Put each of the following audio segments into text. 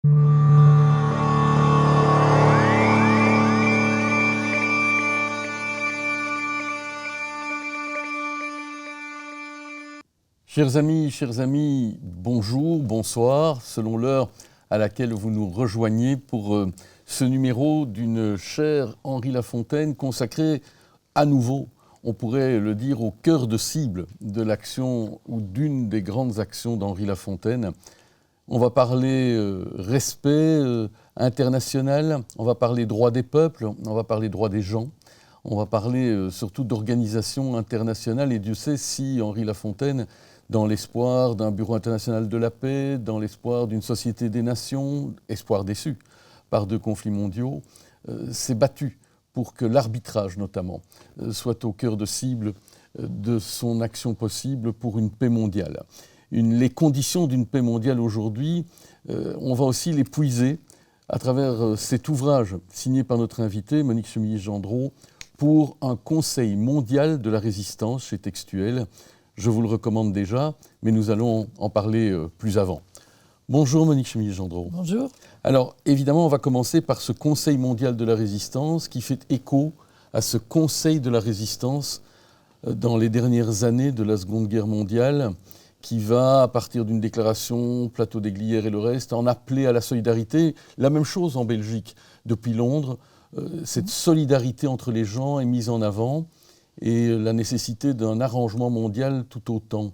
Chers amis, bonjour, bonsoir, selon l'heure à laquelle vous nous rejoignez pour ce numéro d'une chère Henri Lafontaine consacrée à nouveau, on pourrait le dire, au cœur de cible de l'action ou d'une des grandes actions d'Henri Lafontaine. On va parler respect international, on va parler droit des peuples, on va parler droit des gens, on va parler surtout d'organisation internationale, et Dieu sait si Henri Lafontaine, dans l'espoir d'un bureau international de la paix, dans l'espoir d'une société des nations, espoir déçu par 2 conflits mondiaux, s'est battu pour que l'arbitrage notamment soit au cœur de cible de son action possible pour une paix mondiale. Les conditions d'une paix mondiale aujourd'hui, on va aussi les puiser à travers cet ouvrage signé par notre invitée, Monique Chemilly-Gendreau, pour un Conseil mondial de la résistance chez Textuel. Je vous le recommande déjà, mais nous allons en parler plus avant. Bonjour Monique Chemilly-Gendreau. Bonjour. Alors évidemment, on va commencer par ce Conseil mondial de la résistance qui fait écho à ce Conseil de la résistance dans les dernières années de la Seconde Guerre mondiale, qui va, à partir d'une déclaration, Plateau des Glières et le reste, en appeler à la solidarité. La même chose en Belgique. Depuis Londres, cette solidarité entre les gens est mise en avant, et la nécessité d'un arrangement mondial tout autant.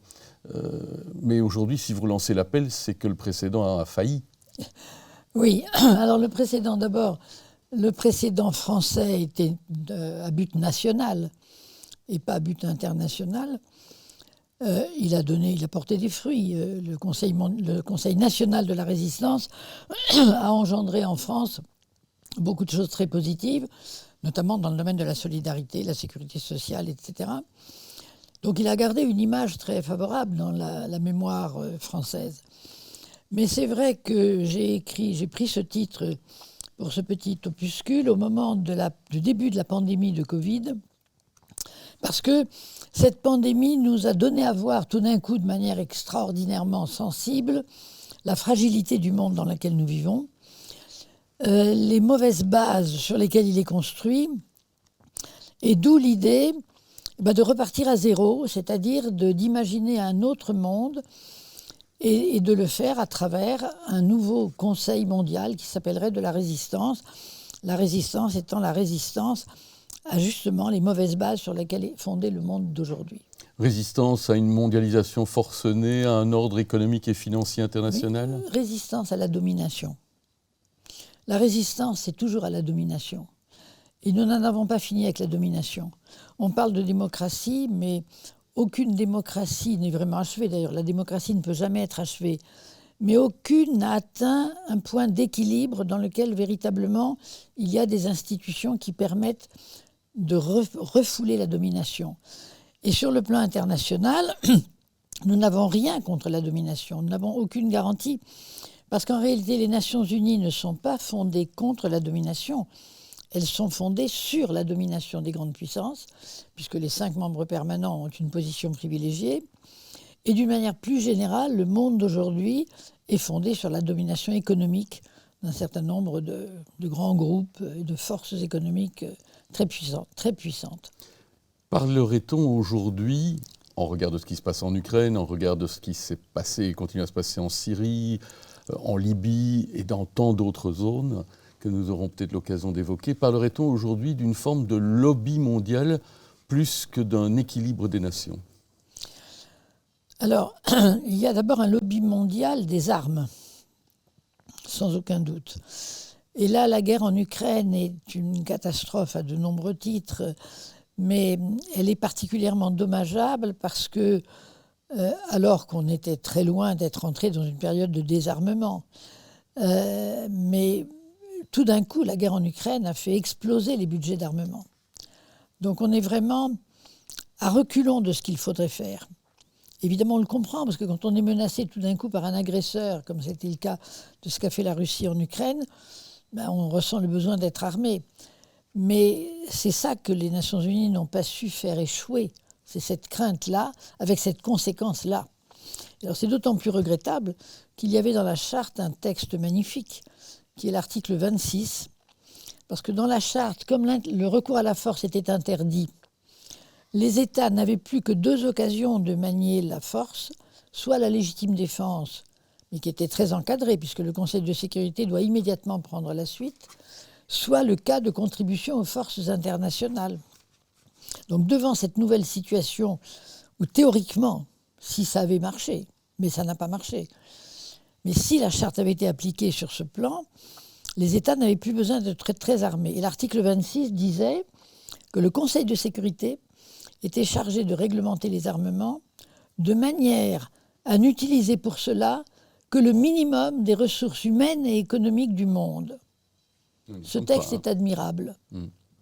Mais aujourd'hui, si vous relancez l'appel, c'est que le précédent a failli. Oui, alors le précédent français était à but national et pas à but international. Il a porté des fruits. Le Conseil national de la résistance a engendré en France beaucoup de choses très positives, notamment dans le domaine de la solidarité, la sécurité sociale, etc. Donc il a gardé une image très favorable dans la mémoire française. Mais c'est vrai que j'ai pris ce titre pour ce petit opuscule au moment du début de la pandémie de Covid, parce que cette pandémie nous a donné à voir tout d'un coup de manière extraordinairement sensible la fragilité du monde dans lequel nous vivons, les mauvaises bases sur lesquelles il est construit, et d'où l'idée de repartir à zéro, c'est-à-dire d'imaginer un autre monde et de le faire à travers un nouveau conseil mondial qui s'appellerait de la résistance. La résistance étant la résistance à justement les mauvaises bases sur lesquelles est fondé le monde d'aujourd'hui. Résistance à une mondialisation forcenée, à un ordre économique et financier international ? Oui, résistance à la domination. La résistance, c'est toujours à la domination. Et nous n'en avons pas fini avec la domination. On parle de démocratie, mais aucune démocratie n'est vraiment achevée. D'ailleurs, la démocratie ne peut jamais être achevée. Mais aucune n'a atteint un point d'équilibre dans lequel, véritablement, il y a des institutions qui permettent de refouler la domination. Et sur le plan international, nous n'avons rien contre la domination. Nous n'avons aucune garantie. Parce qu'en réalité, les Nations Unies ne sont pas fondées contre la domination. Elles sont fondées sur la domination des grandes puissances, puisque les 5 membres permanents ont une position privilégiée. Et d'une manière plus générale, le monde d'aujourd'hui est fondé sur la domination économique d'un certain nombre de grands groupes et de forces économiques très puissantes. Parlerait-on aujourd'hui, en regard de ce qui se passe en Ukraine, en regard de ce qui s'est passé et continue à se passer en Syrie, en Libye et dans tant d'autres zones que nous aurons peut-être l'occasion d'évoquer, parlerait-on aujourd'hui d'une forme de lobby mondial plus que d'un équilibre des nations ? Alors, il y a d'abord un lobby mondial des armes, sans aucun doute. Et là, la guerre en Ukraine est une catastrophe à de nombreux titres, mais elle est particulièrement dommageable parce que, alors qu'on était très loin d'être entré dans une période de désarmement, mais tout d'un coup, la guerre en Ukraine a fait exploser les budgets d'armement. Donc on est vraiment à reculons de ce qu'il faudrait faire. Évidemment, on le comprend, parce que quand on est menacé tout d'un coup par un agresseur, comme c'était le cas de ce qu'a fait la Russie en Ukraine, on ressent le besoin d'être armé. Mais c'est ça que les Nations Unies n'ont pas su faire échouer. C'est cette crainte-là, avec cette conséquence-là. Alors c'est d'autant plus regrettable qu'il y avait dans la charte un texte magnifique, qui est l'article 26, parce que dans la charte, comme le recours à la force était interdit, les États n'avaient plus que 2 occasions de manier la force, soit la légitime défense, mais qui était très encadrée, puisque le Conseil de sécurité doit immédiatement prendre la suite, soit le cas de contribution aux forces internationales. Donc devant cette nouvelle situation, où théoriquement, si ça avait marché, mais ça n'a pas marché, mais si la charte avait été appliquée sur ce plan, les États n'avaient plus besoin d'être très armés. Et l'article 26 disait que le Conseil de sécurité était chargé de réglementer les armements de manière à n'utiliser pour cela que le minimum des ressources humaines et économiques du monde. Ce texte est admirable.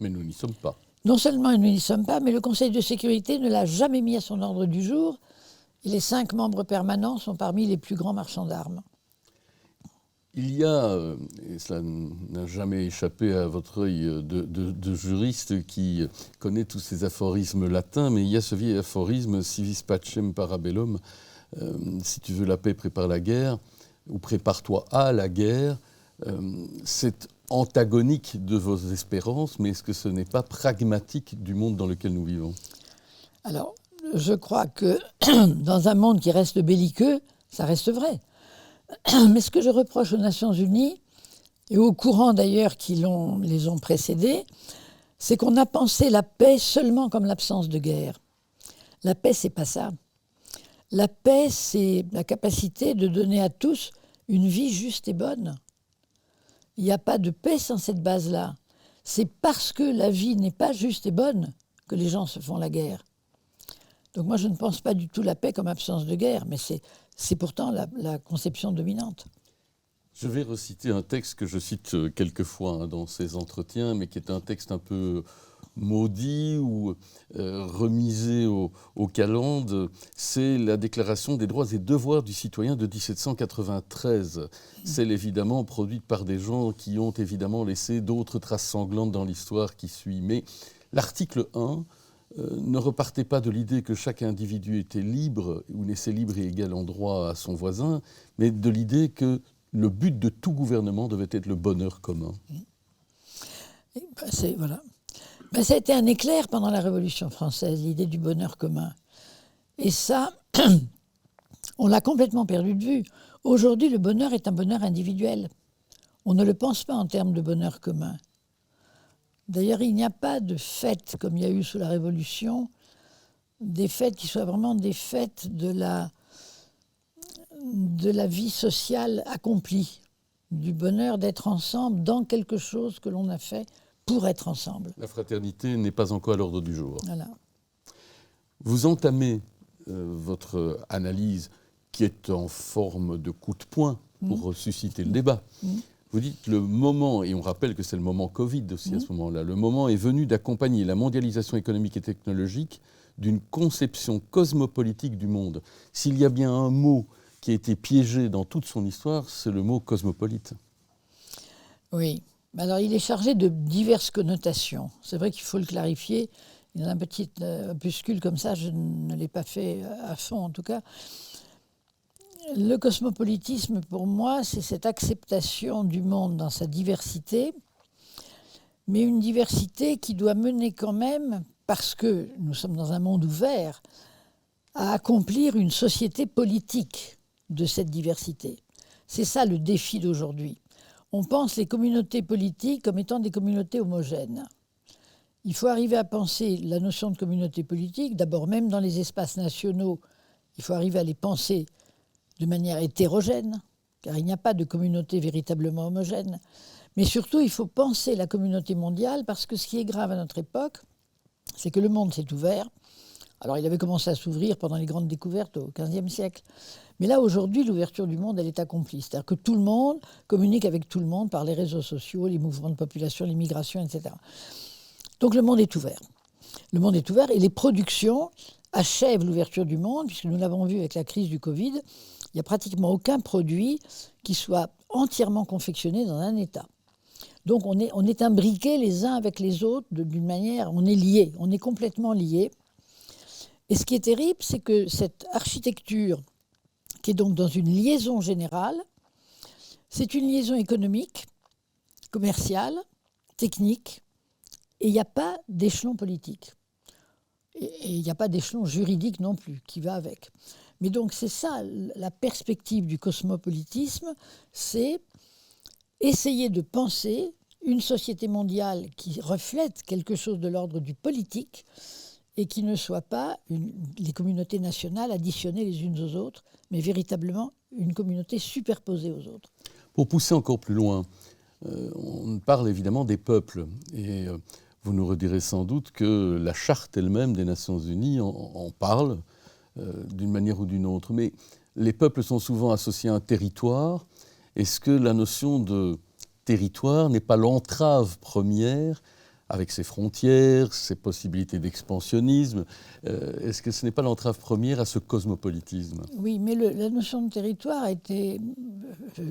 Mais nous n'y sommes pas. Non seulement nous n'y sommes pas, mais le Conseil de sécurité ne l'a jamais mis à son ordre du jour. Et les 5 membres permanents sont parmi les plus grands marchands d'armes. Il y a, et cela n'a jamais échappé à votre œil de juriste qui connaît tous ces aphorismes latins, mais il y a ce vieil aphorisme « civis pacem parabellum », si tu veux la paix, prépare la guerre, ou prépare-toi à la guerre. C'est antagonique de vos espérances, mais est-ce que ce n'est pas pragmatique du monde dans lequel nous vivons ? Alors, je crois que dans un monde qui reste belliqueux, ça reste vrai. Mais ce que je reproche aux Nations Unies, et aux courants d'ailleurs qui les ont précédés, c'est qu'on a pensé la paix seulement comme l'absence de guerre. La paix, c'est pas ça. La paix, c'est la capacité de donner à tous une vie juste et bonne. Il n'y a pas de paix sans cette base-là. C'est parce que la vie n'est pas juste et bonne que les gens se font la guerre. Donc moi, je ne pense pas du tout la paix comme absence de guerre, mais c'est pourtant la conception dominante. Je vais reciter un texte que je cite quelquefois dans ces entretiens, mais qui est un texte un peu maudit ou remisé aux calendes. C'est la Déclaration des droits et devoirs du citoyen de 1793. Celle évidemment produite par des gens qui ont évidemment laissé d'autres traces sanglantes dans l'histoire qui suit. Mais l'article 1 ne repartait pas de l'idée que chaque individu était libre ou naissait libre et égal en droit à son voisin, mais de l'idée que le but de tout gouvernement devait être le bonheur commun. Voilà. Ça a été un éclair pendant la Révolution française, l'idée du bonheur commun. Et ça, on l'a complètement perdu de vue. Aujourd'hui, le bonheur est un bonheur individuel. On ne le pense pas en termes de bonheur commun. D'ailleurs, il n'y a pas de fêtes, comme il y a eu sous la Révolution, des fêtes qui soient vraiment des fêtes de la vie sociale accomplie, du bonheur d'être ensemble dans quelque chose que l'on a fait pour être ensemble. La fraternité n'est pas encore à l'ordre du jour. Voilà. Vous entamez votre analyse qui est en forme de coup de poing pour susciter le débat. Vous dites le moment, et on rappelle que c'est le moment Covid aussi à ce moment-là, le moment est venu d'accompagner la mondialisation économique et technologique d'une conception cosmopolitique du monde. S'il y a bien un mot qui a été piégé dans toute son histoire, c'est le mot cosmopolite. Oui. Alors, il est chargé de diverses connotations. C'est vrai qu'il faut le clarifier. Il y a un petit opuscule comme ça, je ne l'ai pas fait à fond en tout cas. Le cosmopolitisme, pour moi, c'est cette acceptation du monde dans sa diversité, mais une diversité qui doit mener quand même, parce que nous sommes dans un monde ouvert, à accomplir une société politique de cette diversité. C'est ça le défi d'aujourd'hui. On pense les communautés politiques comme étant des communautés homogènes. Il faut arriver à penser la notion de communauté politique, d'abord même dans les espaces nationaux, il faut arriver à les penser de manière hétérogène, car il n'y a pas de communauté véritablement homogène. Mais surtout, il faut penser la communauté mondiale, parce que ce qui est grave à notre époque, c'est que le monde s'est ouvert. Alors, il avait commencé à s'ouvrir pendant les grandes découvertes au XVe siècle. Mais là, aujourd'hui, l'ouverture du monde, elle est accomplie. C'est-à-dire que tout le monde communique avec tout le monde par les réseaux sociaux, les mouvements de population, l'immigration, etc. Donc, le monde est ouvert. Le monde est ouvert et les productions achèvent l'ouverture du monde, puisque nous l'avons vu avec la crise du Covid. Il n'y a pratiquement aucun produit qui soit entièrement confectionné dans un État. Donc, on est imbriqués les uns avec les autres d'une manière... On est liés, on est complètement liés. Et ce qui est terrible, c'est que cette architecture qui est donc dans une liaison générale. C'est une liaison économique, commerciale, technique, et il n'y a pas d'échelon politique. Et il n'y a pas d'échelon juridique non plus qui va avec. Mais donc c'est ça, la perspective du cosmopolitisme, c'est essayer de penser une société mondiale qui reflète quelque chose de l'ordre du politique et qui ne soit pas les communautés nationales additionnées les unes aux autres, mais véritablement une communauté superposée aux autres. Pour pousser encore plus loin, on parle évidemment des peuples. Et vous nous redirez sans doute que la charte elle-même des Nations Unies en parle d'une manière ou d'une autre. Mais les peuples sont souvent associés à un territoire. Est-ce que la notion de territoire n'est pas l'entrave première, avec ses frontières, ses possibilités d'expansionnisme, est-ce que ce n'est pas l'entrave première à ce cosmopolitisme ? Oui, mais la notion de territoire a été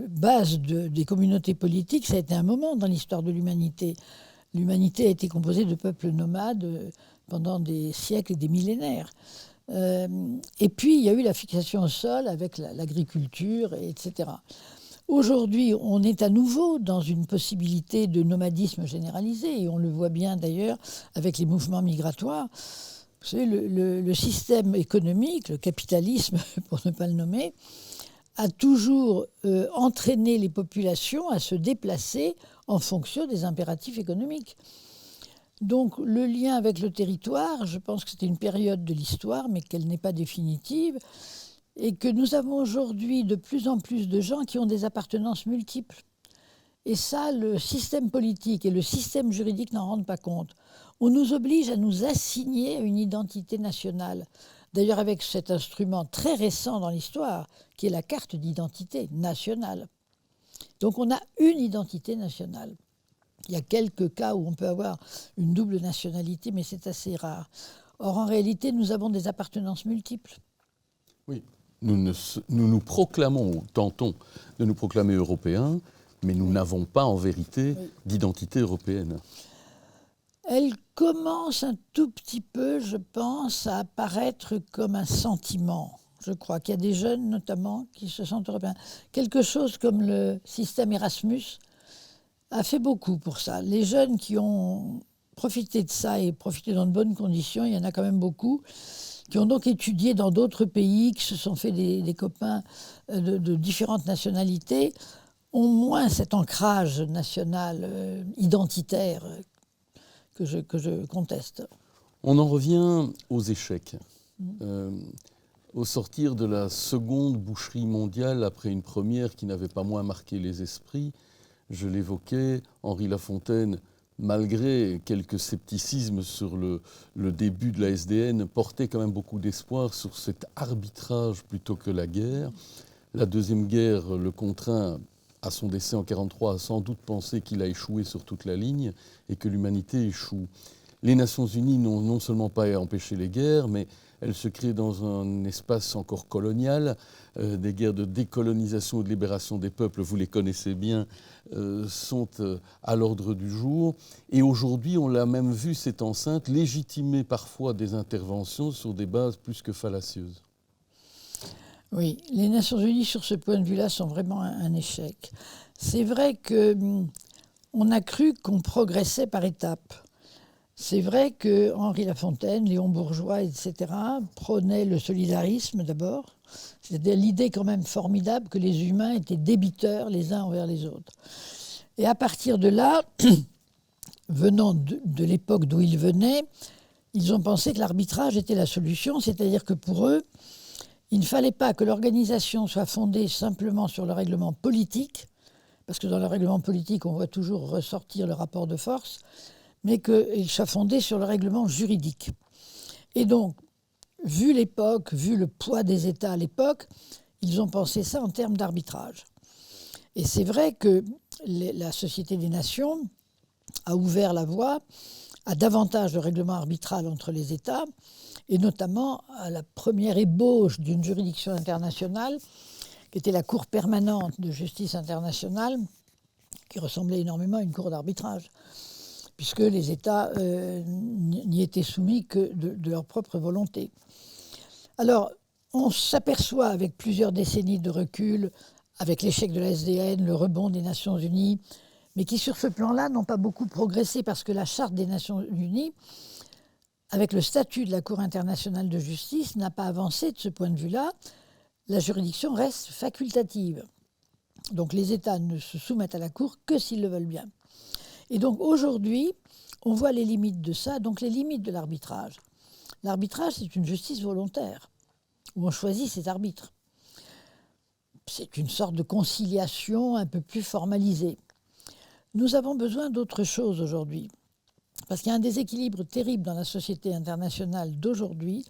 base des communautés politiques. Ça a été un moment dans l'histoire de l'humanité. L'humanité a été composée de peuples nomades pendant des siècles et des millénaires. Et puis, il y a eu la fixation au sol avec l'agriculture, etc. Aujourd'hui, on est à nouveau dans une possibilité de nomadisme généralisé, et on le voit bien d'ailleurs avec les mouvements migratoires. Vous savez, le système économique, le capitalisme, pour ne pas le nommer, a toujours entraîné les populations à se déplacer en fonction des impératifs économiques. Donc le lien avec le territoire, je pense que c'était une période de l'histoire, mais qu'elle n'est pas définitive, et que nous avons aujourd'hui de plus en plus de gens qui ont des appartenances multiples. Et ça, le système politique et le système juridique n'en rendent pas compte. On nous oblige à nous assigner à une identité nationale. D'ailleurs, avec cet instrument très récent dans l'histoire, qui est la carte d'identité nationale. Donc on a une identité nationale. Il y a quelques cas où on peut avoir une double nationalité, mais c'est assez rare. Or, en réalité, nous avons des appartenances multiples. Oui. Nous nous proclamons, ou tentons de nous proclamer européens, mais nous n'avons pas en vérité d'identité européenne. Elle commence un tout petit peu, je pense, à apparaître comme un sentiment. Je crois qu'il y a des jeunes, notamment, qui se sentent européens. Quelque chose comme le système Erasmus a fait beaucoup pour ça. Les jeunes qui ont profité de ça et profité dans de bonnes conditions, il y en a quand même beaucoup, qui ont donc étudié dans d'autres pays, qui se sont fait des copains de différentes nationalités, ont moins cet ancrage national, identitaire, que je conteste. On en revient aux échecs. Au sortir de la seconde boucherie mondiale, après une première qui n'avait pas moins marqué les esprits, je l'évoquais, Henri Lafontaine, malgré quelques scepticismes sur le début de la SDN, portait quand même beaucoup d'espoir sur cet arbitrage plutôt que la guerre. La Deuxième Guerre le contraint, à son décès en 1943, à sans doute penser qu'il a échoué sur toute la ligne et que l'humanité échoue. Les Nations Unies n'ont non seulement pas empêché les guerres, mais elles se créent dans un espace encore colonial. Des guerres de décolonisation et de libération des peuples, vous les connaissez bien, sont à l'ordre du jour. Et aujourd'hui, on l'a même vu, cette enceinte, légitimer parfois des interventions sur des bases plus que fallacieuses. Oui, les Nations Unies, sur ce point de vue-là, sont vraiment un échec. C'est vrai qu'on a cru qu'on progressait par étapes. C'est vrai que Henri Lafontaine, Léon Bourgeois, etc., prônaient le solidarisme d'abord. C'était l'idée quand même formidable que les humains étaient débiteurs les uns envers les autres. Et à partir de là, venant de l'époque d'où ils venaient, ils ont pensé que l'arbitrage était la solution, c'est-à-dire que pour eux, il ne fallait pas que l'organisation soit fondée simplement sur le règlement politique, parce que dans le règlement politique, on voit toujours ressortir le rapport de force, mais qu'il soit fondé sur le règlement juridique. Et donc, vu l'époque, vu le poids des États à l'époque, ils ont pensé ça en termes d'arbitrage. Et c'est vrai que la Société des Nations a ouvert la voie à davantage de règlements arbitrales entre les États, et notamment à la première ébauche d'une juridiction internationale, qui était la Cour permanente de justice internationale, qui ressemblait énormément à une cour d'arbitrage, puisque les États n'y étaient soumis que de leur propre volonté. Alors, On s'aperçoit avec plusieurs décennies de recul, avec l'échec de la SDN, le rebond des Nations Unies, mais qui sur ce plan-là n'ont pas beaucoup progressé parce que la Charte des Nations Unies, avec le statut de la Cour internationale de justice, n'a pas avancé de ce point de vue-là. La juridiction reste facultative. Donc les États ne se soumettent à la Cour que s'ils le veulent bien. Et donc aujourd'hui, on voit les limites de ça, donc les limites de l'arbitrage. L'arbitrage, c'est une justice volontaire, où on choisit ses arbitres. C'est une sorte de conciliation un peu plus formalisée. Nous avons besoin d'autre chose aujourd'hui, parce qu'il y a un déséquilibre terrible dans la société internationale d'aujourd'hui,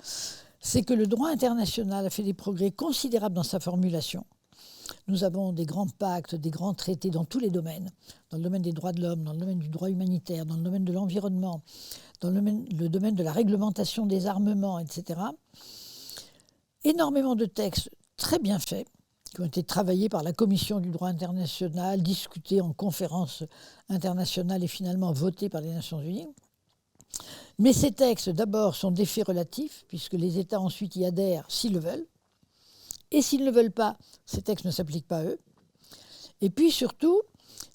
c'est que le droit international a fait des progrès considérables dans sa formulation. Nous avons des grands pactes, des grands traités dans tous les domaines, dans le domaine des droits de l'homme, dans le domaine du droit humanitaire, dans le domaine de l'environnement, dans le domaine de la réglementation des armements, etc. Énormément de textes très bien faits, qui ont été travaillés par la Commission du droit international, discutés en conférences internationales et finalement votés par les Nations Unies. Mais ces textes, d'abord, sont d'effet relatif, puisque les États ensuite y adhèrent s'ils le veulent. Et s'ils ne le veulent pas, ces textes ne s'appliquent pas à eux. Et puis surtout,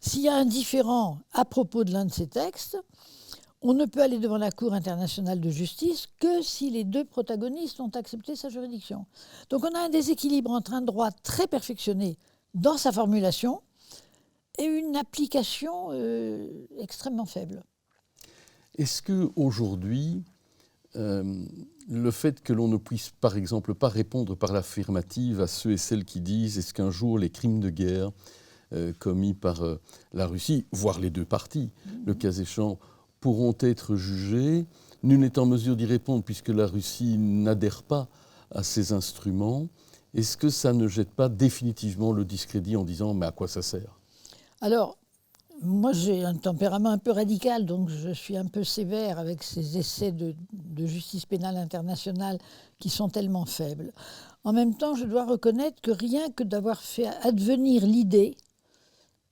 s'il y a un différend à propos de l'un de ces textes, on ne peut aller devant la Cour internationale de justice que si les deux protagonistes ont accepté sa juridiction. Donc on a un déséquilibre entre un droit très perfectionné dans sa formulation et une application extrêmement faible. Est-ce qu'aujourd'hui, le fait que l'on ne puisse, par exemple, pas répondre par l'affirmative à ceux et celles qui disent est-ce qu'un jour les crimes de guerre commis par la Russie, voire les deux parties, le cas échéant, pourront être jugés, nul n'est en mesure d'y répondre puisque la Russie n'adhère pas à ces instruments, est-ce que ça ne jette pas définitivement le discrédit en disant mais à quoi ça sert ? Alors, moi, j'ai un tempérament un peu radical, donc je suis un peu sévère avec ces essais de justice pénale internationale qui sont tellement faibles. En même temps, je dois reconnaître que rien que d'avoir fait advenir l'idée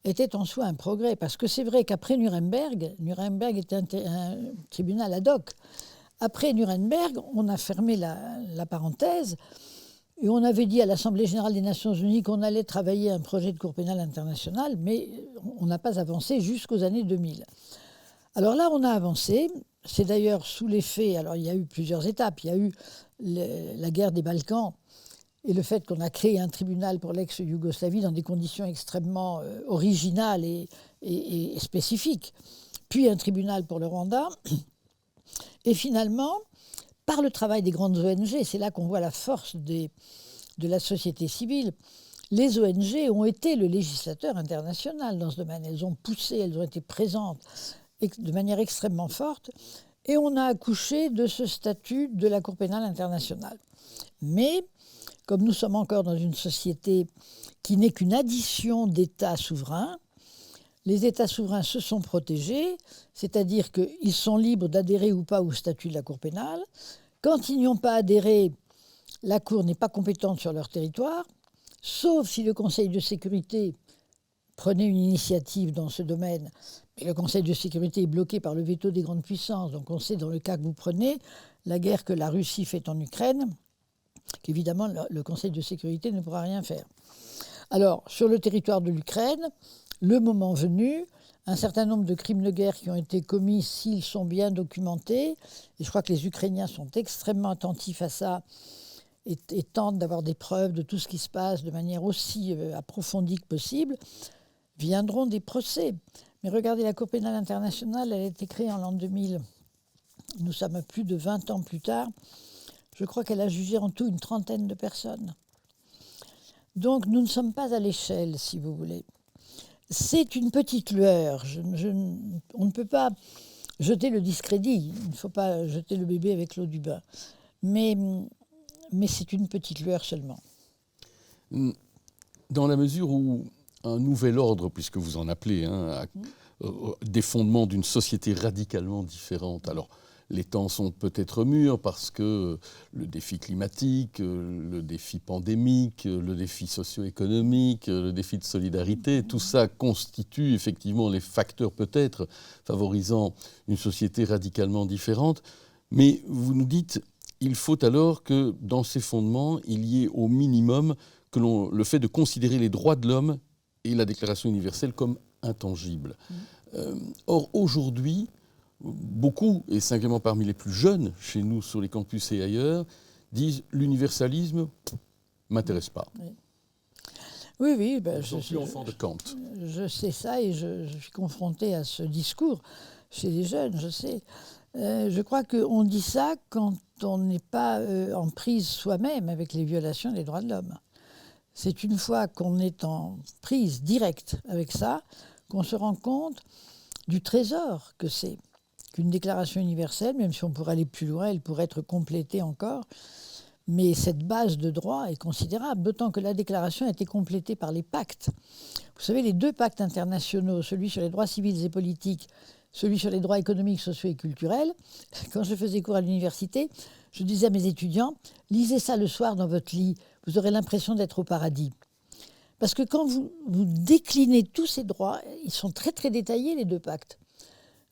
était en soi un progrès. Parce que c'est vrai qu'après Nuremberg était un tribunal ad hoc. Après Nuremberg, on a fermé la parenthèse. Et on avait dit à l'Assemblée générale des Nations unies qu'on allait travailler un projet de Cour pénale internationale, mais on n'a pas avancé jusqu'aux années 2000. Alors là, on a avancé. C'est d'ailleurs sous l'effet, alors il y a eu plusieurs étapes. Il y a eu la guerre des Balkans et le fait qu'on a créé un tribunal pour l'ex-Yougoslavie dans des conditions extrêmement originales et spécifiques. Puis un tribunal pour le Rwanda. Et finalement, par le travail des grandes ONG, c'est là qu'on voit la force de la société civile. Les ONG ont été le législateur international dans ce domaine. Elles ont poussé, elles ont été présentes de manière extrêmement forte. Et on a accouché de ce statut de la Cour pénale internationale. Mais, comme nous sommes encore dans une société qui n'est qu'une addition d'États souverains, les États souverains se sont protégés, c'est-à-dire qu'ils sont libres d'adhérer ou pas au statut de la Cour pénale. Quand ils n'y ont pas adhéré, la Cour n'est pas compétente sur leur territoire, sauf si le Conseil de sécurité prenait une initiative dans ce domaine. Mais le Conseil de sécurité est bloqué par le veto des grandes puissances. Donc on sait, dans le cas que vous prenez, la guerre que la Russie fait en Ukraine, qu'évidemment le Conseil de sécurité ne pourra rien faire. Alors, sur le territoire de l'Ukraine, le moment venu, un certain nombre de crimes de guerre qui ont été commis, s'ils sont bien documentés, et je crois que les Ukrainiens sont extrêmement attentifs à ça et tentent d'avoir des preuves de tout ce qui se passe de manière aussi approfondie que possible, viendront des procès. Mais regardez, la Cour pénale internationale, elle a été créée en l'an 2000. Nous sommes plus de 20 ans plus tard. Je crois qu'elle a jugé en tout une trentaine de personnes. Donc nous ne sommes pas à l'échelle, si vous voulez. C'est une petite lueur. On ne peut pas jeter le discrédit. Il ne faut pas jeter le bébé avec l'eau du bain. Mais c'est une petite lueur seulement. Dans la mesure où un nouvel ordre, puisque vous en appelez, des fondements d'une société radicalement différente. Alors, les temps sont peut-être mûrs parce que le défi climatique, le défi pandémique, le défi socio-économique, le défi de solidarité, tout ça constitue effectivement les facteurs peut-être favorisant une société radicalement différente. Mais vous nous dites, il faut alors que dans ces fondements, il y ait au minimum le fait de considérer les droits de l'homme et la Déclaration universelle comme intangibles. Or, aujourd'hui, beaucoup, et singulièrement parmi les plus jeunes, chez nous, sur les campus et ailleurs, disent l'universalisme ne m'intéresse pas. Oui, Je suis enfant de Kant. Je sais ça et je suis confrontée à ce discours chez les jeunes, je sais. Je crois qu'on dit ça quand on n'est pas en prise soi-même avec les violations des droits de l'homme. C'est une fois qu'on est en prise directe avec ça qu'on se rend compte du trésor que c'est. Qu'une déclaration universelle, même si on pourrait aller plus loin, elle pourrait être complétée encore. Mais cette base de droit est considérable, d'autant que la déclaration a été complétée par les pactes. Vous savez, les 2 pactes internationaux, celui sur les droits civils et politiques, celui sur les droits économiques, sociaux et culturels, quand je faisais cours à l'université, je disais à mes étudiants, lisez ça le soir dans votre lit, vous aurez l'impression d'être au paradis. Parce que quand vous déclinez tous ces droits, ils sont très très détaillés, les 2 pactes.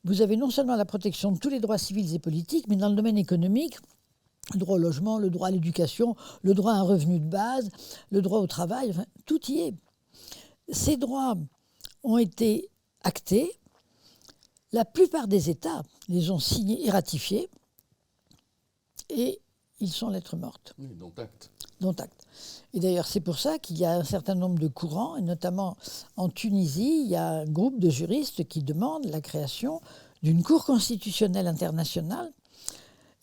Vous avez non seulement la protection de tous les droits civils et politiques, mais dans le domaine économique, le droit au logement, le droit à l'éducation, le droit à un revenu de base, le droit au travail, enfin, tout y est. Ces droits ont été actés. La plupart des États les ont signés et ratifiés. Et ils sont lettres mortes. Oui, dont acte. Dont acte. Et d'ailleurs, c'est pour ça qu'il y a un certain nombre de courants, et notamment en Tunisie, il y a un groupe de juristes qui demandent la création d'une Cour constitutionnelle internationale.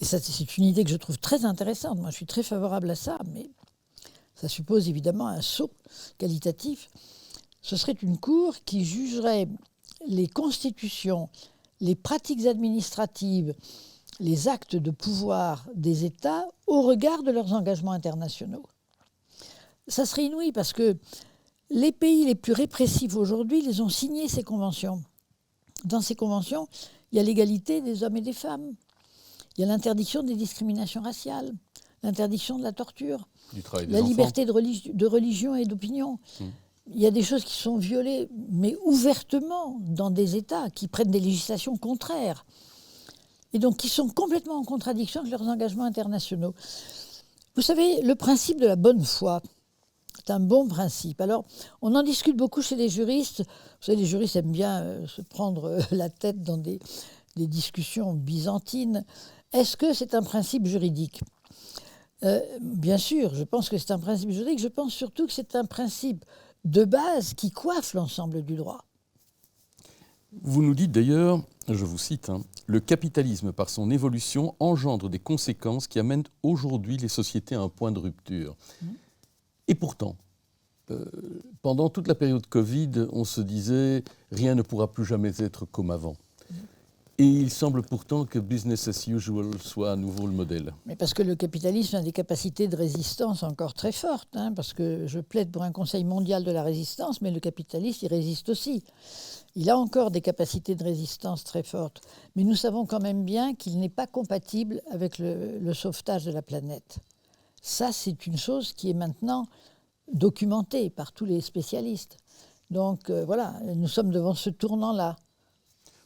Et ça, c'est une idée que je trouve très intéressante. Moi, je suis très favorable à ça, mais ça suppose évidemment un saut qualitatif. Ce serait une cour qui jugerait les constitutions, les pratiques administratives, les actes de pouvoir des États au regard de leurs engagements internationaux. Ça serait inouï parce que les pays les plus répressifs aujourd'hui, ils ont signé ces conventions. Dans ces conventions, il y a l'égalité des hommes et des femmes. Il y a l'interdiction des discriminations raciales, l'interdiction de la torture, la liberté de religion et d'opinion. Il y a des choses qui sont violées, mais ouvertement, dans des États qui prennent des législations contraires. Et donc qui sont complètement en contradiction avec leurs engagements internationaux. Vous savez, le principe de la bonne foi, c'est un bon principe. Alors, on en discute beaucoup chez les juristes. Vous savez, les juristes aiment bien se prendre la tête dans des discussions byzantines. Est-ce que c'est un principe juridique ? Bien sûr, je pense que c'est un principe juridique. Je pense surtout que c'est un principe de base qui coiffe l'ensemble du droit. Vous nous dites d'ailleurs, je vous cite, le capitalisme, par son évolution, engendre des conséquences qui amènent aujourd'hui les sociétés à un point de rupture. Et pourtant, pendant toute la période Covid, on se disait rien ne pourra plus jamais être comme avant. Et il semble pourtant que business as usual soit à nouveau le modèle. Mais parce que le capitalisme a des capacités de résistance encore très fortes, parce que je plaide pour un Conseil mondial de la résistance, mais le capitalisme, il résiste aussi. Il a encore des capacités de résistance très fortes. Mais nous savons quand même bien qu'il n'est pas compatible avec le sauvetage de la planète. Ça, c'est une chose qui est maintenant documentée par tous les spécialistes. Donc voilà, nous sommes devant ce tournant-là.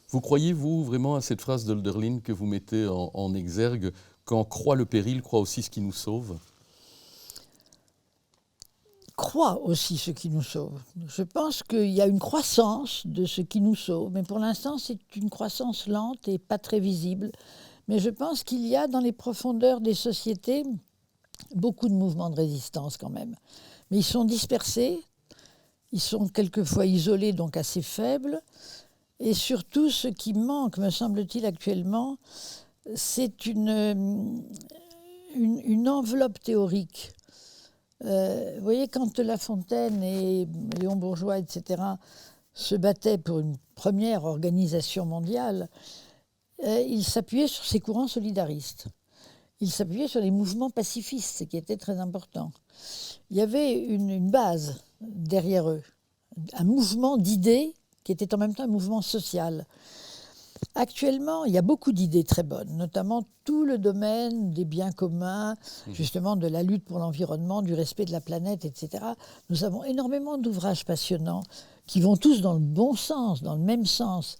Vous croyez, vous, vraiment à cette phrase d'Hölderlin que vous mettez en exergue, quand croit le péril, croit aussi ce qui nous sauve ? Croit aussi ce qui nous sauve. Je pense qu'il y a une croissance de ce qui nous sauve, mais pour l'instant, c'est une croissance lente et pas très visible. Mais je pense qu'il y a dans les profondeurs des sociétés beaucoup de mouvements de résistance quand même. Mais ils sont dispersés, ils sont quelquefois isolés, donc assez faibles. Et surtout, ce qui manque, me semble-t-il, actuellement, c'est une enveloppe théorique. Vous voyez, quand La Fontaine et Léon Bourgeois, etc., se battaient pour une première organisation mondiale, ils s'appuyaient sur ces courants solidaristes. Ils s'appuyaient sur les mouvements pacifistes, ce qui était très important. Il y avait une base derrière eux, un mouvement d'idées qui était en même temps un mouvement social. Actuellement, il y a beaucoup d'idées très bonnes, notamment tout le domaine des biens communs, justement de la lutte pour l'environnement, du respect de la planète, etc. Nous avons énormément d'ouvrages passionnants qui vont tous dans le bon sens, dans le même sens.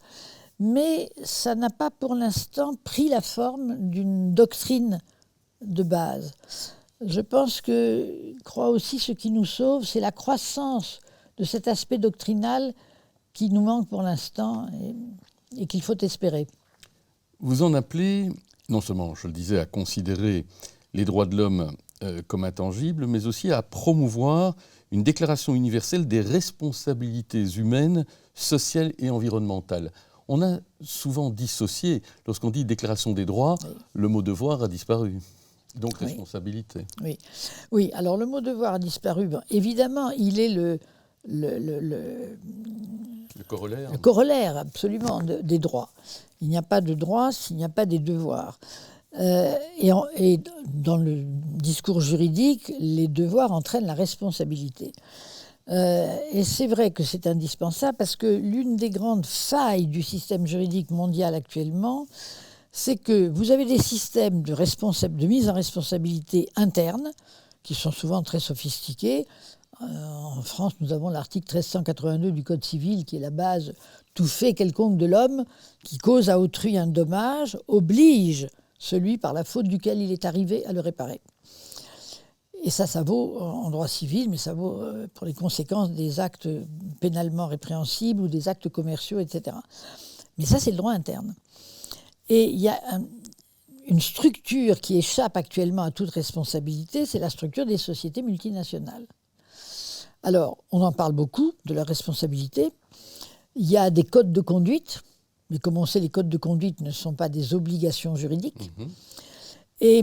Mais ça n'a pas pour l'instant pris la forme d'une doctrine de base. Je pense que, crois aussi, ce qui nous sauve, c'est la croissance de cet aspect doctrinal qui nous manque pour l'instant et qu'il faut espérer. Vous en appelez, non seulement, je le disais, à considérer les droits de l'homme comme intangibles, mais aussi à promouvoir une déclaration universelle des responsabilités humaines, sociales et environnementales. On a souvent dissocié, lorsqu'on dit déclaration des droits, oui. Le mot devoir a disparu. Donc responsabilité. Oui. Oui, alors le mot devoir a disparu. Bon, évidemment, il est le corollaire. Le corollaire, absolument, des droits. Il n'y a pas de droits s'il n'y a pas des devoirs. Et dans le discours juridique, les devoirs entraînent la responsabilité. Et c'est vrai que c'est indispensable parce que l'une des grandes failles du système juridique mondial actuellement, c'est que vous avez des systèmes de mise en responsabilité interne qui sont souvent très sophistiqués. En France, nous avons l'article 1382 du Code civil qui est la base. Tout fait quelconque de l'homme qui cause à autrui un dommage oblige celui par la faute duquel il est arrivé à le réparer. Et ça vaut en droit civil, mais ça vaut pour les conséquences des actes pénalement répréhensibles ou des actes commerciaux, etc. Mais ça, c'est le droit interne. Et il y a une structure qui échappe actuellement à toute responsabilité, c'est la structure des sociétés multinationales. Alors, on en parle beaucoup, de leur responsabilité. Il y a des codes de conduite, mais comme on sait, les codes de conduite ne sont pas des obligations juridiques. Mmh. Et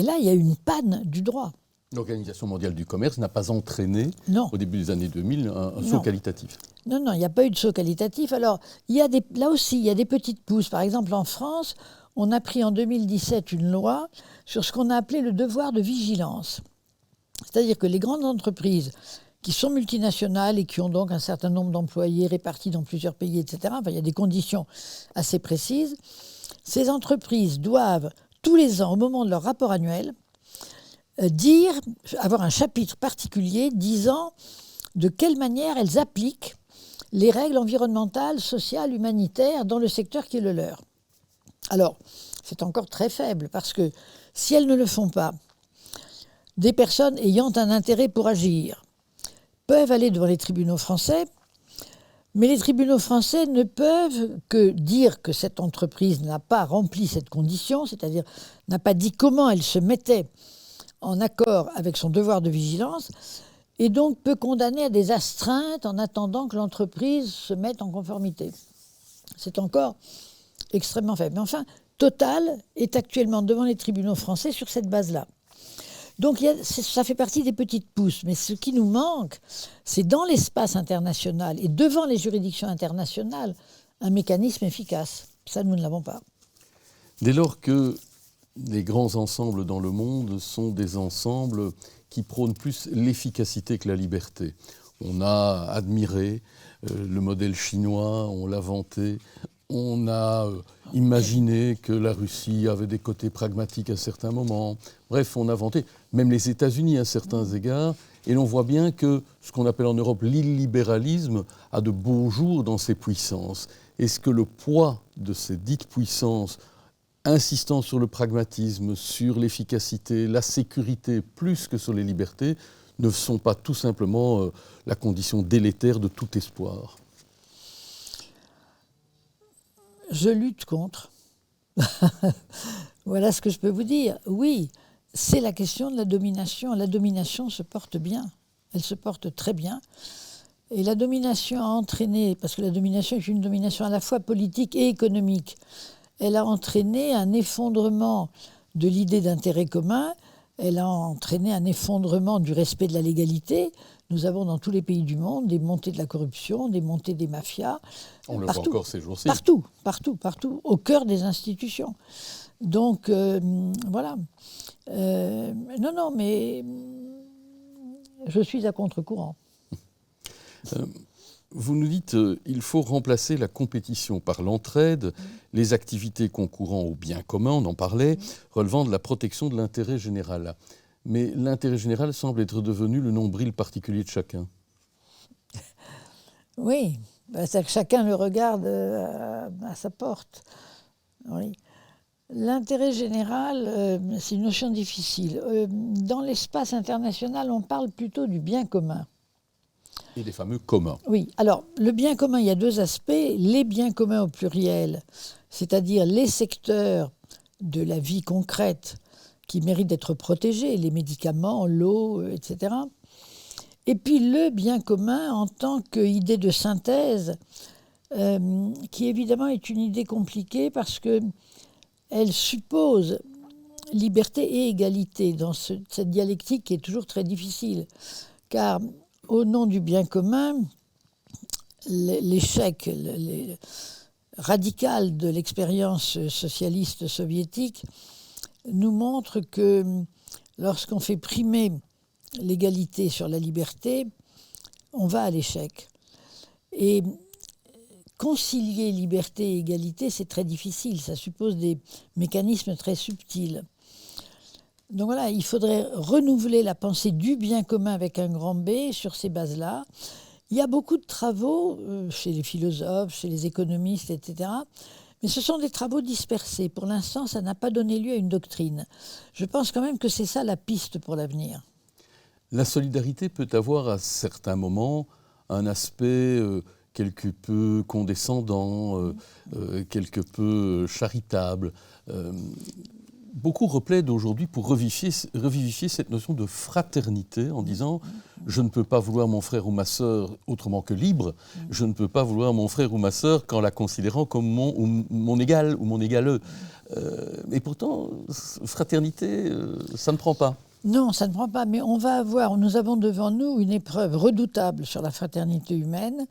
là, il y a une panne du droit. L'Organisation mondiale du commerce n'a pas entraîné, au début des années 2000, un saut qualitatif. Non, il n'y a pas eu de saut qualitatif. Alors, là aussi, il y a des petites pousses. Par exemple, en France, on a pris en 2017 une loi sur ce qu'on a appelé le devoir de vigilance. C'est-à-dire que les grandes entreprises qui sont multinationales et qui ont donc un certain nombre d'employés répartis dans plusieurs pays, etc., il y a des conditions assez précises, ces entreprises doivent, tous les ans, au moment de leur rapport annuel, avoir un chapitre particulier disant de quelle manière elles appliquent les règles environnementales, sociales, humanitaires dans le secteur qui est le leur. Alors, c'est encore très faible, parce que si elles ne le font pas, des personnes ayant un intérêt pour agir peuvent aller devant les tribunaux français, mais les tribunaux français ne peuvent que dire que cette entreprise n'a pas rempli cette condition, c'est-à-dire n'a pas dit comment elle se mettait en accord avec son devoir de vigilance, et donc peut condamner à des astreintes en attendant que l'entreprise se mette en conformité. C'est encore extrêmement faible. Mais enfin, Total est actuellement devant les tribunaux français sur cette base-là. Donc ça fait partie des petites pousses. Mais ce qui nous manque, c'est dans l'espace international et devant les juridictions internationales, un mécanisme efficace. Ça, nous ne l'avons pas. Dès lors que les grands ensembles dans le monde sont des ensembles qui prônent plus l'efficacité que la liberté. On a admiré le modèle chinois, on l'a vanté, on a imaginé que la Russie avait des côtés pragmatiques à certains moments. Bref, on a vanté, même les États-Unis à certains égards, et l'on voit bien que ce qu'on appelle en Europe l'illibéralisme a de beaux jours dans ses puissances. Est-ce que le poids de ces dites puissances insistant sur le pragmatisme, sur l'efficacité, la sécurité, plus que sur les libertés, ne sont pas tout simplement la condition délétère de tout espoir? Je lutte contre. Voilà ce que je peux vous dire. Oui, c'est la question de la domination. La domination se porte bien. Elle se porte très bien. Et la domination a entraîné, parce que la domination est une domination à la fois politique et économique, elle a entraîné un effondrement de l'idée d'intérêt commun, elle a entraîné un effondrement du respect de la légalité. Nous avons dans tous les pays du monde des montées de la corruption, des montées des mafias. On le voit encore ces jours-ci. Partout, au cœur des institutions. Donc, voilà. Non, mais je suis à contre-courant. Vous nous dites qu'il faut remplacer la compétition par l'entraide, les activités concourant au bien commun, on en parlait, relevant de la protection de l'intérêt général. Mais l'intérêt général semble être devenu le nombril particulier de chacun. Oui, c'est que chacun le regarde à sa porte. Oui. L'intérêt général, c'est une notion difficile. Dans l'espace international, on parle plutôt du bien commun. Et des fameux communs. Oui, alors le bien commun, il y a deux aspects. Les biens communs au pluriel, c'est-à-dire les secteurs de la vie concrète qui méritent d'être protégés, les médicaments, l'eau, etc. Et puis le bien commun en tant qu'idée de synthèse, qui évidemment est une idée compliquée parce qu'elle suppose liberté et égalité dans cette dialectique qui est toujours très difficile. Car au nom du bien commun, l'échec radical de l'expérience socialiste soviétique nous montre que lorsqu'on fait primer l'égalité sur la liberté, on va à l'échec. Et concilier liberté et égalité, c'est très difficile, ça suppose des mécanismes très subtils. Donc voilà, il faudrait renouveler la pensée du bien commun avec un grand B sur ces bases-là. Il y a beaucoup de travaux chez les philosophes, chez les économistes, etc. Mais ce sont des travaux dispersés. Pour l'instant, ça n'a pas donné lieu à une doctrine. Je pense quand même que c'est ça la piste pour l'avenir. La solidarité peut avoir à certains moments un aspect quelque peu condescendant, quelque peu charitable. Beaucoup replaident aujourd'hui pour revivifier cette notion de fraternité en disant « je ne peux pas vouloir mon frère ou ma sœur autrement que libre, je ne peux pas vouloir mon frère ou ma sœur qu'en la considérant comme mon égal ou mon égaleux ». Et pourtant, fraternité, ça ne prend pas. Non, ça ne prend pas, mais nous avons devant nous une épreuve redoutable sur la fraternité humaine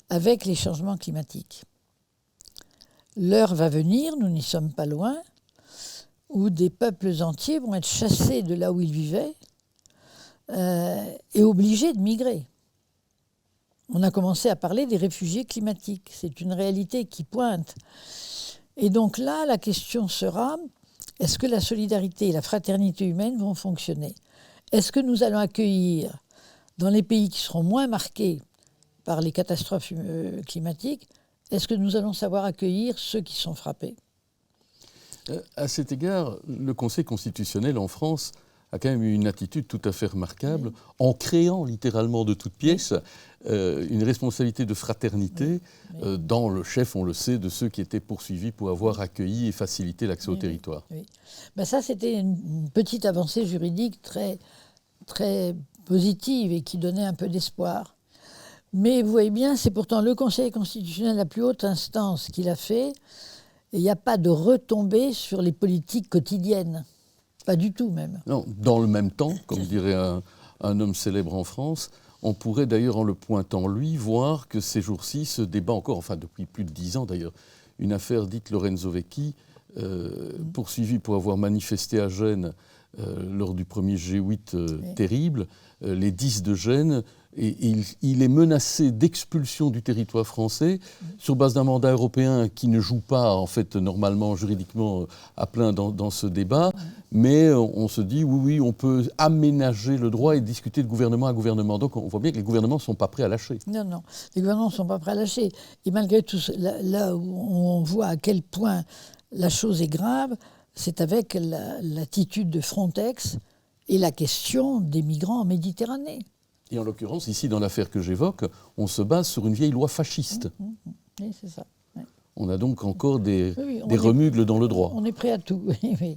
avec les changements climatiques. L'heure va venir, nous n'y sommes pas loin, où des peuples entiers vont être chassés de là où ils vivaient et obligés de migrer. On a commencé à parler des réfugiés climatiques. C'est une réalité qui pointe. Et donc là, la question sera, est-ce que la solidarité et la fraternité humaine vont fonctionner? Est-ce que nous allons accueillir, dans les pays qui seront moins marqués par les catastrophes climatiques, est-ce que nous allons savoir accueillir ceux qui sont frappés? À cet égard, le Conseil constitutionnel en France a quand même eu une attitude tout à fait remarquable, en créant littéralement de toutes pièces une responsabilité de fraternité dans le chef, on le sait, de ceux qui étaient poursuivis pour avoir accueilli et facilité l'accès au territoire. Oui. Ben ça, c'était une petite avancée juridique très, très positive et qui donnait un peu d'espoir. Mais vous voyez bien, c'est pourtant le Conseil constitutionnel, la plus haute instance, qui l'a fait. Et il n'y a pas de retombée sur les politiques quotidiennes. Pas du tout, même. Non, dans le même temps, comme dirait un homme célèbre en France, on pourrait d'ailleurs, en le pointant lui, voir que ces jours-ci se débat encore, enfin depuis plus de 10 ans d'ailleurs, une affaire dite Lorenzo Vecchi, poursuivi pour avoir manifesté à Gênes lors du premier G8 terrible, les 10 de Gênes, et il est menacé d'expulsion du territoire français sur base d'un mandat européen qui ne joue pas, en fait, normalement, juridiquement, à plein dans ce débat, mais on se dit, oui, on peut aménager le droit et discuter de gouvernement à gouvernement. Donc on voit bien que les gouvernements ne sont pas prêts à lâcher. Non, les gouvernements ne sont pas prêts à lâcher. Et malgré tout, là où on voit à quel point la chose est grave, c'est avec l'attitude de Frontex et la question des migrants en Méditerranée. Et en l'occurrence, ici, dans l'affaire que j'évoque, on se base sur une vieille loi fasciste. Oui, c'est ça. Oui. On a donc encore des remugles dans le droit. On est prêt à tout, oui.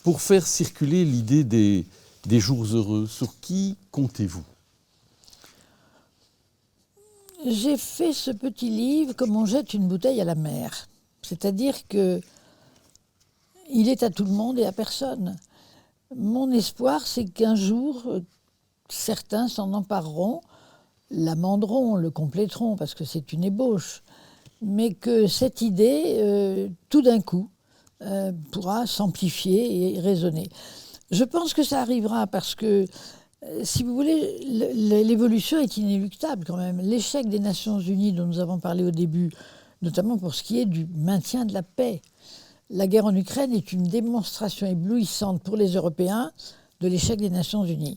Pour faire circuler l'idée des jours heureux, sur qui comptez-vous? J'ai fait ce petit livre comme on jette une bouteille à la mer. C'est-à-dire qu'il est à tout le monde et à personne. Mon espoir, c'est qu'un jour, certains s'en empareront, l'amenderont, le compléteront, parce que c'est une ébauche, mais que cette idée, tout d'un coup, pourra s'amplifier et résonner. Je pense que ça arrivera parce que, si vous voulez, l'évolution est inéluctable quand même. L'échec des Nations Unies dont nous avons parlé au début, notamment pour ce qui est du maintien de la paix. La guerre en Ukraine est une démonstration éblouissante pour les Européens de l'échec des Nations Unies.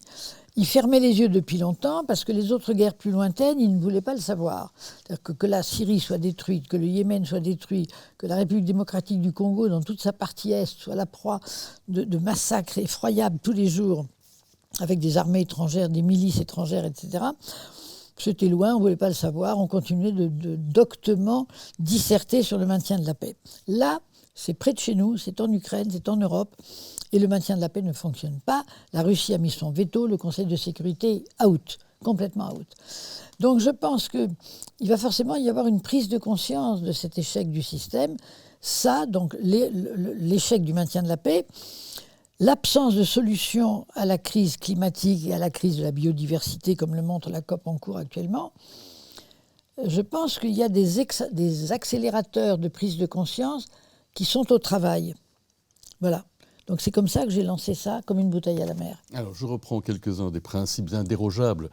Il fermait les yeux depuis longtemps parce que les autres guerres plus lointaines, il ne voulait pas le savoir. C'est-à-dire que la Syrie soit détruite, que le Yémen soit détruit, que la République démocratique du Congo, dans toute sa partie est, soit la proie de massacres effroyables tous les jours, avec des armées étrangères, des milices étrangères, etc. C'était loin, on ne voulait pas le savoir, on continuait doctement disserter sur le maintien de la paix. Là, c'est près de chez nous, c'est en Ukraine, c'est en Europe, et le maintien de la paix ne fonctionne pas. La Russie a mis son veto, le Conseil de sécurité out, complètement out. Donc je pense qu'il va forcément y avoir une prise de conscience de cet échec du système. Ça, donc l'échec du maintien de la paix, l'absence de solution à la crise climatique et à la crise de la biodiversité, comme le montre la COP en cours actuellement, je pense qu'il y a des accélérateurs de prise de conscience qui sont au travail. Voilà. Donc c'est comme ça que j'ai lancé ça, comme une bouteille à la mer. Alors je reprends quelques-uns des principes indérogeables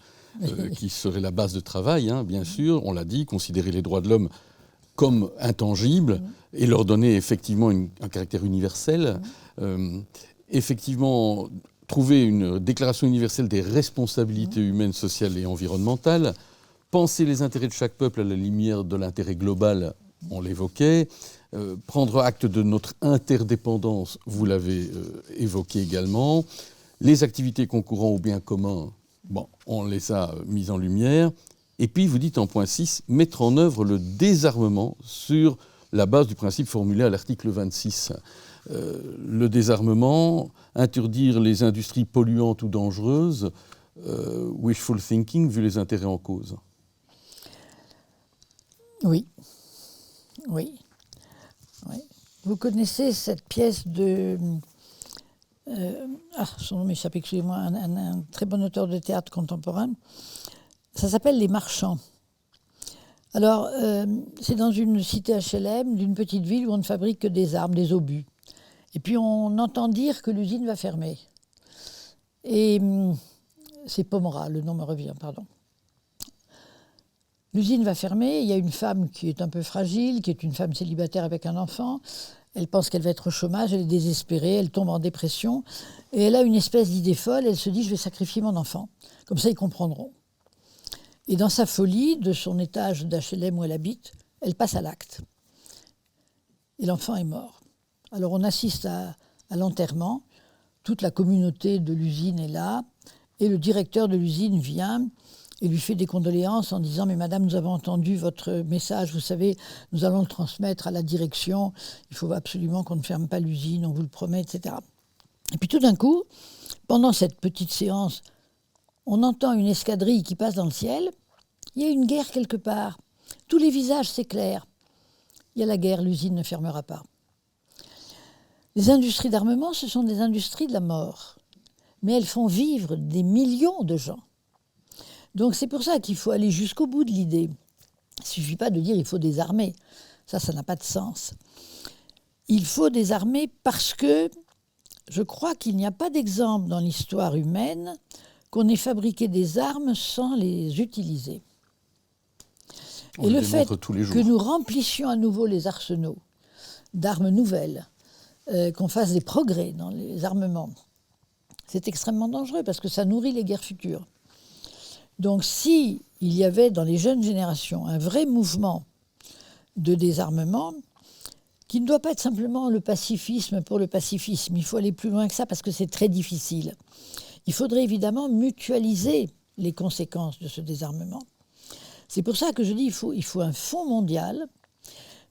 qui seraient la base de travail, hein, bien sûr. On l'a dit, considérer les droits de l'homme comme intangibles et leur donner effectivement un caractère universel. Effectivement, trouver une déclaration universelle des responsabilités humaines, sociales et environnementales. Penser les intérêts de chaque peuple à la lumière de l'intérêt global, on l'évoquait. Prendre acte de notre interdépendance, vous l'avez évoqué également. Les activités concourant au bien commun, bon, on les a mises en lumière. Et puis, vous dites en point 6, mettre en œuvre le désarmement sur la base du principe formulé à l'article 26. Le désarmement, interdire les industries polluantes ou dangereuses, wishful thinking, vu les intérêts en cause. Oui. Vous connaissez cette pièce de... son nom m'échappe, excusez-moi, un très bon auteur de théâtre contemporain. Ça s'appelle Les Marchands. Alors, c'est dans une cité HLM d'une petite ville où on ne fabrique que des armes, des obus. Et puis on entend dire que l'usine va fermer. Et c'est Pomera, le nom me revient, pardon. L'usine va fermer, il y a une femme qui est un peu fragile, qui est une femme célibataire avec un enfant. Elle pense qu'elle va être au chômage, elle est désespérée, elle tombe en dépression. Et elle a une espèce d'idée folle, elle se dit « je vais sacrifier mon enfant ». Comme ça, ils comprendront. Et dans sa folie, de son étage d'HLM où elle habite, elle passe à l'acte. Et l'enfant est mort. Alors on assiste à l'enterrement, toute la communauté de l'usine est là, et le directeur de l'usine vient et lui fait des condoléances en disant « mais madame, nous avons entendu votre message, vous savez, nous allons le transmettre à la direction, il faut absolument qu'on ne ferme pas l'usine, on vous le promet, etc. » Et puis tout d'un coup, pendant cette petite séance, on entend une escadrille qui passe dans le ciel, il y a une guerre quelque part, tous les visages s'éclairent, il y a la guerre, l'usine ne fermera pas. Les industries d'armement, ce sont des industries de la mort, mais elles font vivre des millions de gens. Donc c'est pour ça qu'il faut aller jusqu'au bout de l'idée. Il ne suffit pas de dire il faut désarmer. Ça n'a pas de sens. Il faut désarmer parce que je crois qu'il n'y a pas d'exemple dans l'histoire humaine qu'on ait fabriqué des armes sans les utiliser. Et le fait que nous remplissions à nouveau les arsenaux d'armes nouvelles, qu'on fasse des progrès dans les armements, c'est extrêmement dangereux parce que ça nourrit les guerres futures. Donc si il y avait dans les jeunes générations un vrai mouvement de désarmement, qui ne doit pas être simplement le pacifisme pour le pacifisme, il faut aller plus loin que ça parce que c'est très difficile. Il faudrait évidemment mutualiser les conséquences de ce désarmement. C'est pour ça que je dis il faut un fonds mondial,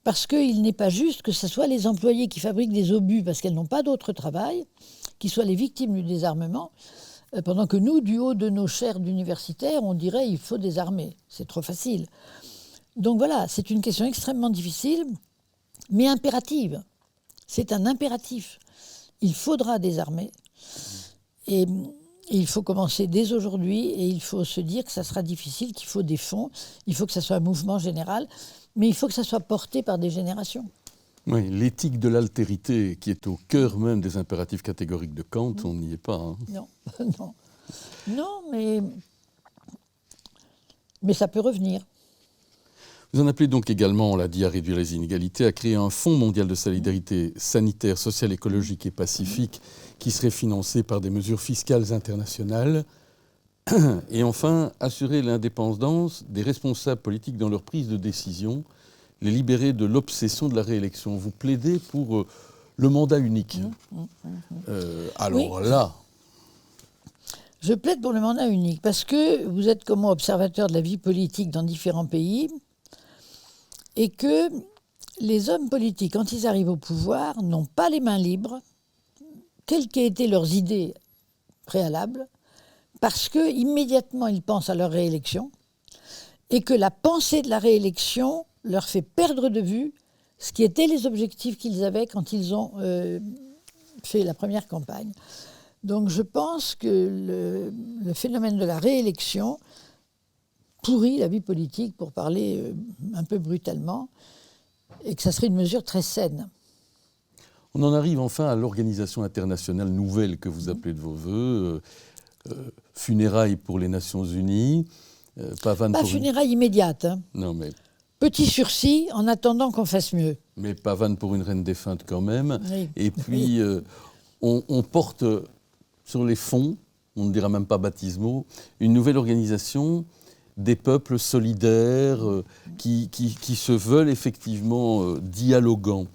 parce qu'il n'est pas juste que ce soit les employés qui fabriquent des obus parce qu'elles n'ont pas d'autre travail, qui soient les victimes du désarmement, pendant que nous, du haut de nos chairs d'universitaires, on dirait il faut désarmer. C'est trop facile. Donc voilà, c'est une question extrêmement difficile, mais impérative. C'est un impératif. Il faudra désarmer. Et il faut commencer dès aujourd'hui et il faut se dire que ça sera difficile, qu'il faut des fonds, il faut que ça soit un mouvement général, mais il faut que ça soit porté par des générations. Oui, l'éthique de l'altérité qui est au cœur même des impératifs catégoriques de Kant, on n'y est pas. Hein. Non, mais ça peut revenir. Vous en appelez donc également, on l'a dit, à réduire les inégalités, à créer un fonds mondial de solidarité sanitaire, sociale, écologique et pacifique qui serait financé par des mesures fiscales internationales. Et enfin, assurer l'indépendance des responsables politiques dans leur prise de décision, les libérer de l'obsession de la réélection. Vous plaidez pour le mandat unique. Alors Oui. là... Je plaide pour le mandat unique parce que vous êtes comme moi observateur de la vie politique dans différents pays et que les hommes politiques, quand ils arrivent au pouvoir, n'ont pas les mains libres, quelles qu'aient été leurs idées préalables, parce qu'immédiatement ils pensent à leur réélection et que la pensée de la réélection leur fait perdre de vue ce qui étaient les objectifs qu'ils avaient quand ils ont fait la première campagne. Donc je pense que le phénomène de la réélection pourrit la vie politique, pour parler un peu brutalement, et que ça serait une mesure très saine. On en arrive enfin à l'organisation internationale nouvelle que vous appelez de vos voeux, funérailles pour les Nations Unies, Pas funérailles immédiates, hein. Non, mais... Petit sursis en attendant qu'on fasse mieux. Mais pavane pour une reine défunte quand même. Oui. Et puis, on porte sur les fonds, on ne dira même pas baptismaux, une nouvelle organisation des peuples solidaires qui se veulent effectivement dialogants,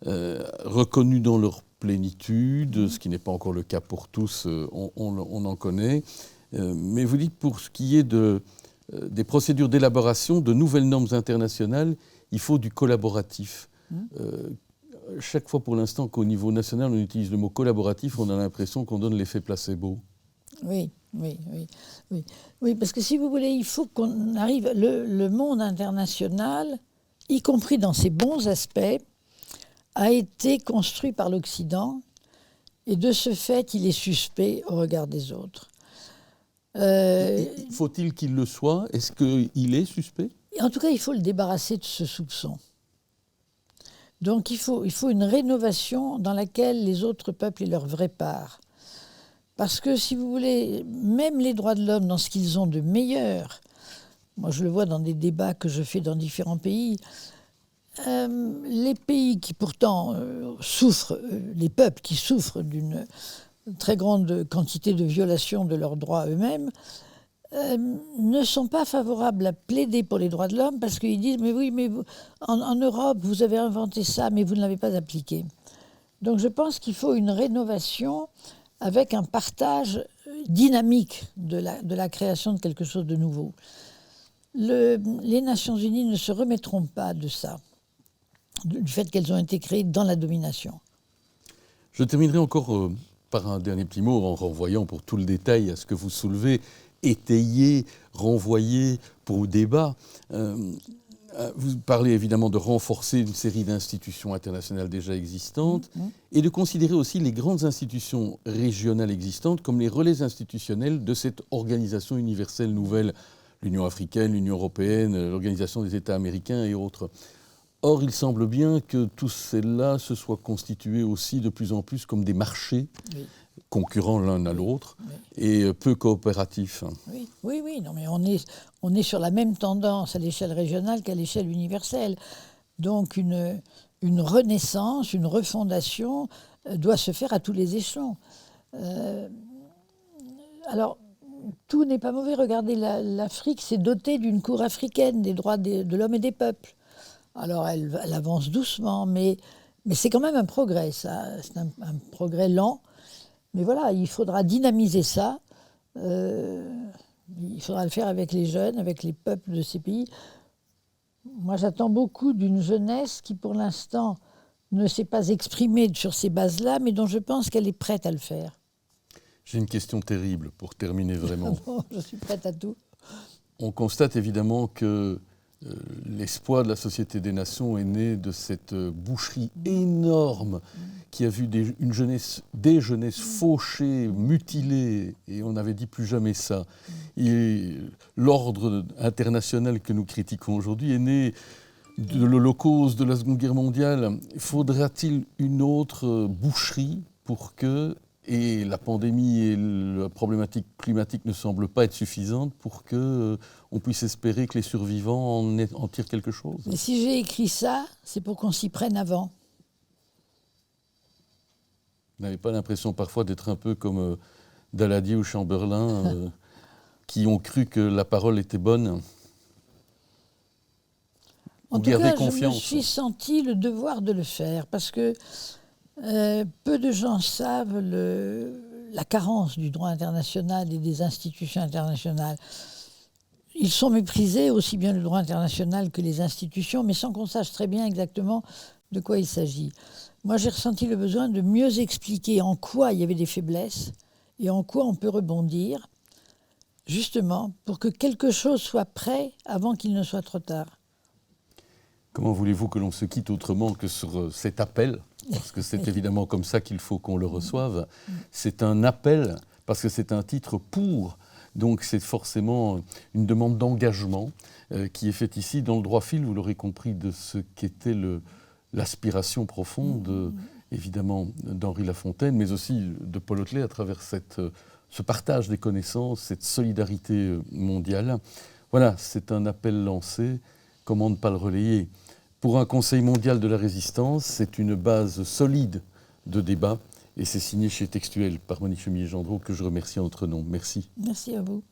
reconnus dans leur plénitude, ce qui n'est pas encore le cas pour tous, on en connaît. Mais vous dites, pour ce qui est des procédures d'élaboration de nouvelles normes internationales, il faut du collaboratif. Chaque fois pour l'instant qu'au niveau national on utilise le mot collaboratif, on a l'impression qu'on donne l'effet placebo. Oui, parce que si vous voulez, il faut qu'on arrive... Le monde international, y compris dans ses bons aspects, a été construit par l'Occident et de ce fait, il est suspect au regard des autres. Faut-il qu'il le soit? Est-ce qu'il est suspect? En tout cas, il faut le débarrasser de ce soupçon. Donc il faut une rénovation dans laquelle les autres peuples aient leur vraie part. Parce que, si vous voulez, même les droits de l'homme, dans ce qu'ils ont de meilleur, moi je le vois dans des débats que je fais dans différents pays, les pays qui pourtant souffrent, les peuples qui souffrent d'une très grande quantité de violations de leurs droits eux-mêmes, ne sont pas favorables à plaider pour les droits de l'homme parce qu'ils disent « mais oui, mais vous, en Europe, vous avez inventé ça, mais vous ne l'avez pas appliqué ». Donc je pense qu'il faut une rénovation avec un partage dynamique de la création de quelque chose de nouveau. Les Nations Unies ne se remettront pas de ça, du fait qu'elles ont été créées dans la domination. Je terminerai encore par un dernier petit mot en renvoyant pour tout le détail à ce que vous soulevez, étayer, renvoyer pour le débat. Vous parlez évidemment de renforcer une série d'institutions internationales déjà existantes et de considérer aussi les grandes institutions régionales existantes comme les relais institutionnels de cette organisation universelle nouvelle, l'Union africaine, l'Union européenne, l'Organisation des États américains et autres. Or, il semble bien que tous ceux-là se soient constitués aussi de plus en plus comme des marchés concurrents l'un à l'autre et peu coopératifs. Oui, non, mais on est sur la même tendance à l'échelle régionale qu'à l'échelle universelle. Donc une renaissance, une refondation doit se faire à tous les échelons. Alors, tout n'est pas mauvais. Regardez, l'Afrique s'est dotée d'une cour africaine des droits de l'homme et des peuples. Alors, elle avance doucement, mais c'est quand même un progrès, ça. C'est un progrès lent. Mais voilà, il faudra dynamiser ça. Il faudra le faire avec les jeunes, avec les peuples de ces pays. Moi, j'attends beaucoup d'une jeunesse qui, pour l'instant, ne s'est pas exprimée sur ces bases-là, mais dont je pense qu'elle est prête à le faire. J'ai une question terrible pour terminer vraiment. Non, je suis prête à tout. On constate évidemment que l'espoir de la Société des Nations est né de cette boucherie énorme qui a vu des jeunesses fauchées, mutilées, et on avait dit plus jamais ça. Et l'ordre international que nous critiquons aujourd'hui est né de l'Holocauste, de la Seconde Guerre mondiale. Faudra-t-il une autre boucherie pour que, et la pandémie et la problématique climatique ne semblent pas être suffisantes pour qu'on puisse espérer que les survivants en tirent quelque chose? Mais si j'ai écrit ça, c'est pour qu'on s'y prenne avant. Vous n'avez pas l'impression parfois d'être un peu comme Daladier ou Chamberlain qui ont cru que la parole était bonne. En tout cas, je me suis senti le devoir de le faire, parce que peu de gens savent la carence du droit international et des institutions internationales. Ils sont méprisés, aussi bien le droit international que les institutions, mais sans qu'on sache très bien exactement de quoi il s'agit. Moi, j'ai ressenti le besoin de mieux expliquer en quoi il y avait des faiblesses et en quoi on peut rebondir, justement pour que quelque chose soit prêt avant qu'il ne soit trop tard. Comment voulez-vous que l'on se quitte autrement que sur cet appel ? Parce que c'est évidemment comme ça qu'il faut qu'on le reçoive. C'est un appel, parce que c'est un titre pour. Donc c'est forcément une demande d'engagement qui est faite ici dans le droit fil, vous l'aurez compris, de ce qu'était l'aspiration profonde, évidemment, d'Henri Lafontaine, mais aussi de Paul Otlet à travers ce partage des connaissances, cette solidarité mondiale. Voilà, c'est un appel lancé. Comment ne pas le relayer ? Pour un Conseil mondial de la résistance, c'est une base solide de débat et c'est signé chez Textuel par Monique Chemier-Gendreau que je remercie en notre nom. Merci. Merci à vous.